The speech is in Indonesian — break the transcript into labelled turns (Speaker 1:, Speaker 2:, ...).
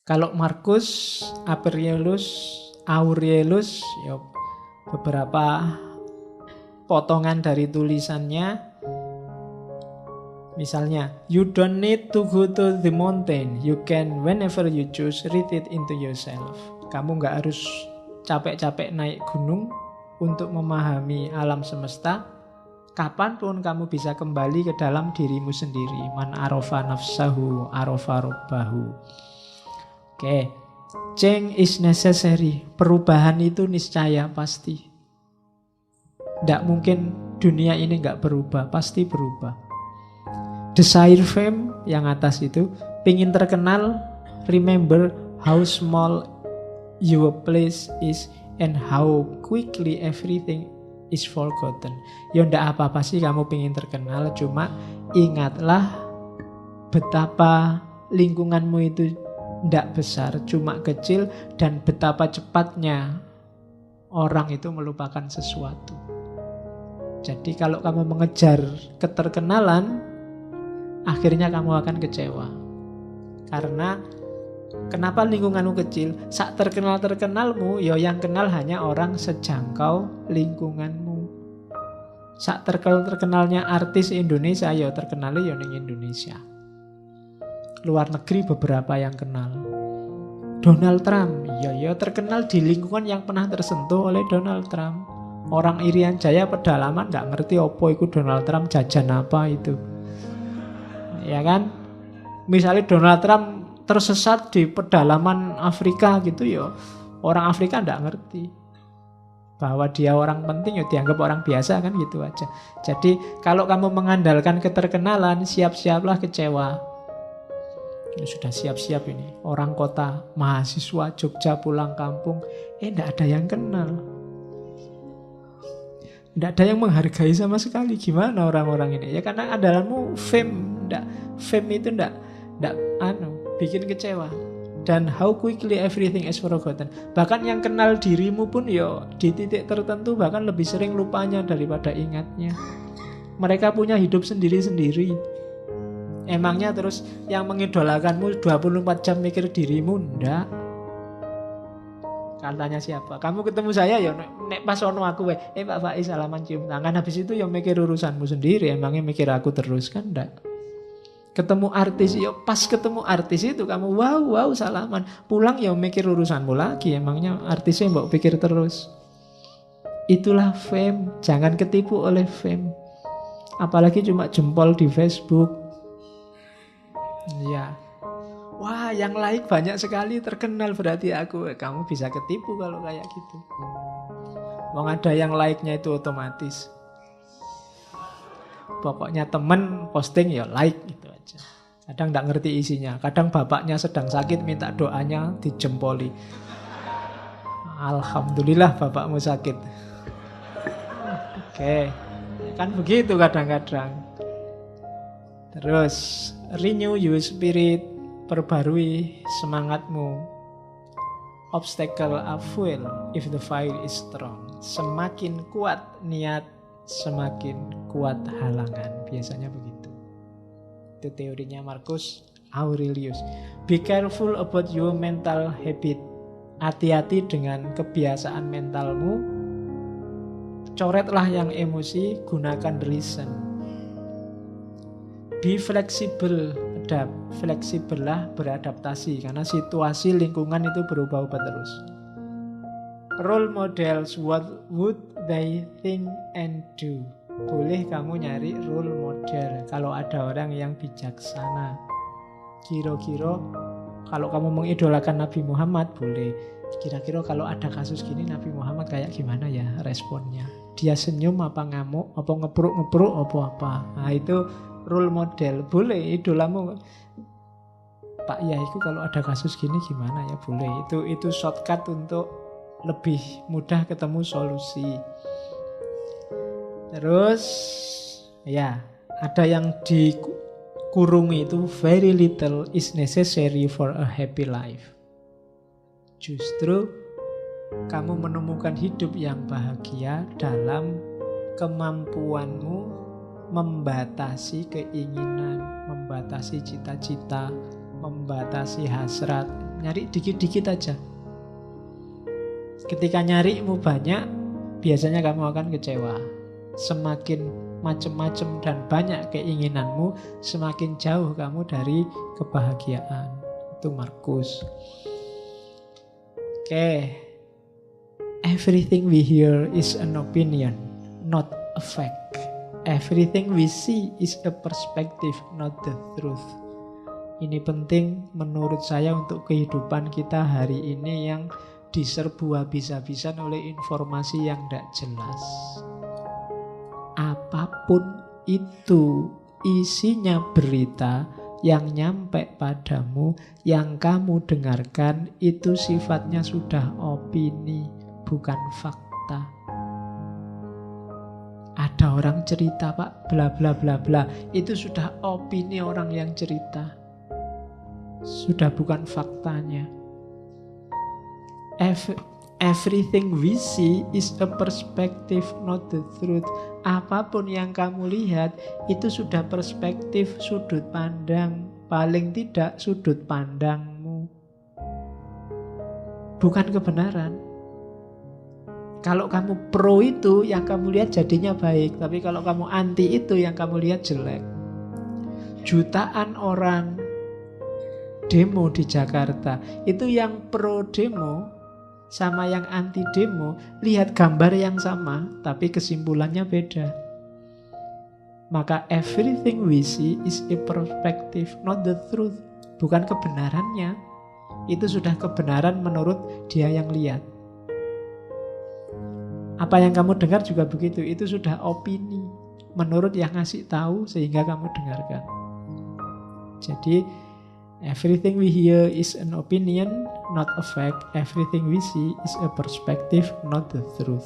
Speaker 1: Kalau Marcus Aurelius, ya beberapa potongan dari tulisannya, misalnya, you don't need to go to the mountain, you can whenever you choose read it into yourself. Kamu nggak harus capek-capek naik gunung untuk memahami alam semesta. Kapanpun kamu bisa kembali ke dalam dirimu sendiri. Man arofa nafsahu arofa robbahu. Oke, change is necessary. Perubahan itu niscaya pasti. Tidak mungkin dunia ini nggak berubah, pasti berubah. Desire fame yang atas itu, pingin terkenal, remember how small your place is and how quickly everything is forgotten. Ya ndak apa-apa sih kamu pingin terkenal, cuma ingatlah betapa lingkunganmu itu ndak besar, cuma kecil, dan betapa cepatnya orang itu melupakan sesuatu. Jadi kalau kamu mengejar keterkenalan, akhirnya kamu akan kecewa. Karena kenapa lingkunganmu kecil? Sak terkenalmu, ya yang kenal hanya orang sejangkau lingkunganmu. Sak terkenalnya artis Indonesia, ya terkenalnya ya ning Indonesia. Luar negeri beberapa yang kenal. Donald Trump, ya terkenal di lingkungan yang pernah tersentuh oleh Donald Trump. Orang Irian Jaya pedalaman gak ngerti opo itu Donald Trump, jajan apa itu. Ya kan? Misalnya Donald Trump tersesat di pedalaman Afrika gitu ya, orang Afrika gak ngerti bahwa dia orang penting, ya dianggap orang biasa kan gitu aja. Jadi kalau kamu mengandalkan keterkenalan, siap-siaplah kecewa. Ini sudah siap-siap ini. Orang kota, mahasiswa Jogja pulang kampung, enggak ada yang kenal. Enggak ada yang menghargai sama sekali. Gimana orang-orang ini? Ya karena andalanmu fame. Fame itu enggak bikin kecewa. Dan how quickly everything is forgotten. Bahkan yang kenal dirimu pun ya di titik tertentu bahkan lebih sering lupanya daripada ingatnya. Mereka punya hidup sendiri-sendiri. Emangnya terus yang mengidolakanmu 24 jam mikir dirimu? Enggak. Katanya siapa? Kamu ketemu saya ya nek pas ono aku Pak Faiz salaman cium tangan, habis itu ya mikir urusanmu sendiri. Emangnya mikir aku terus? Kan enggak. Ketemu artis ya pas ketemu artis itu kamu wow salaman, pulang ya mikir urusanmu lagi. Emangnya artisnya mbok pikir terus? Itulah fame. Jangan ketipu oleh fame. Apalagi cuma jempol di Facebook. Ya, wah yang like banyak sekali, terkenal berarti aku. Kamu bisa ketipu kalau kayak gitu. Wong ada yang like-nya itu otomatis. Pokoknya temen posting ya like gitu aja. Kadang gak ngerti isinya. Kadang bapaknya sedang sakit minta doanya dijempoli. Alhamdulillah bapakmu sakit. Oke, kan begitu kadang-kadang. Terus renew your spirit, perbarui semangatmu. Obstacle are fuel if the fire is strong. Semakin kuat niat, semakin kuat halangan. Biasanya begitu. Itu teorinya Marcus Aurelius. Be careful about your mental habit. Hati-hati dengan kebiasaan mentalmu. Coretlah yang emosi, gunakan reason. Be flexible, fleksibel lah, beradaptasi karena situasi lingkungan itu berubah-ubah terus. Role models, what would they think and do? Boleh kamu nyari role model kalau ada orang yang bijaksana. Kira-kira kalau kamu mengidolakan Nabi Muhammad, boleh. Kira-kira kalau ada kasus gini Nabi Muhammad kayak gimana ya responnya? Dia senyum apa ngamuk, apa ngepruk-ngepruk, apa? Nah itu role model, boleh idolamu. Pak Yaiku kalau ada kasus gini gimana ya, boleh. Itu shortcut untuk lebih mudah ketemu solusi. Terus ya ada yang dikurung itu, very little is necessary for a happy life. Justru kamu menemukan hidup yang bahagia dalam kemampuanmu membatasi keinginan, membatasi cita-cita, membatasi hasrat. nyari dikit-dikit aja. Ketika nyarimu banyak, biasanya kamu akan kecewa. Semakin macam-macam dan banyak keinginanmu, semakin jauh kamu dari kebahagiaan. Itu Markus. Oke. Everything we hear is an opinion, not a fact. Everything we see is a perspective, not the truth. Ini penting menurut saya untuk kehidupan kita hari ini yang diserbu habis-habisan oleh informasi yang tidak jelas. Apapun itu isinya berita yang nyampe padamu, yang kamu dengarkan, itu sifatnya sudah opini, bukan fakta. Ada orang cerita, Pak, bla bla bla bla. Itu sudah opini orang yang cerita. Sudah bukan faktanya. Everything we see is a perspective, not the truth. Apapun yang kamu lihat, itu sudah perspektif, sudut pandang. Paling tidak sudut pandangmu, bukan kebenaran. Kalau kamu pro itu, yang kamu lihat jadinya baik. Tapi kalau kamu anti itu, yang kamu lihat jelek. Jutaan orang demo di Jakarta, itu yang pro demo sama yang anti demo lihat gambar yang sama, tapi kesimpulannya beda. Maka everything we see is a perspective, not the truth. Bukan kebenarannya. Itu sudah kebenaran menurut dia yang lihat. Apa yang kamu dengar juga begitu. Itu sudah opini menurut yang ngasih tahu sehingga kamu dengarkan. Jadi everything we hear is an opinion, not a fact. Everything we see is a perspective, not the truth.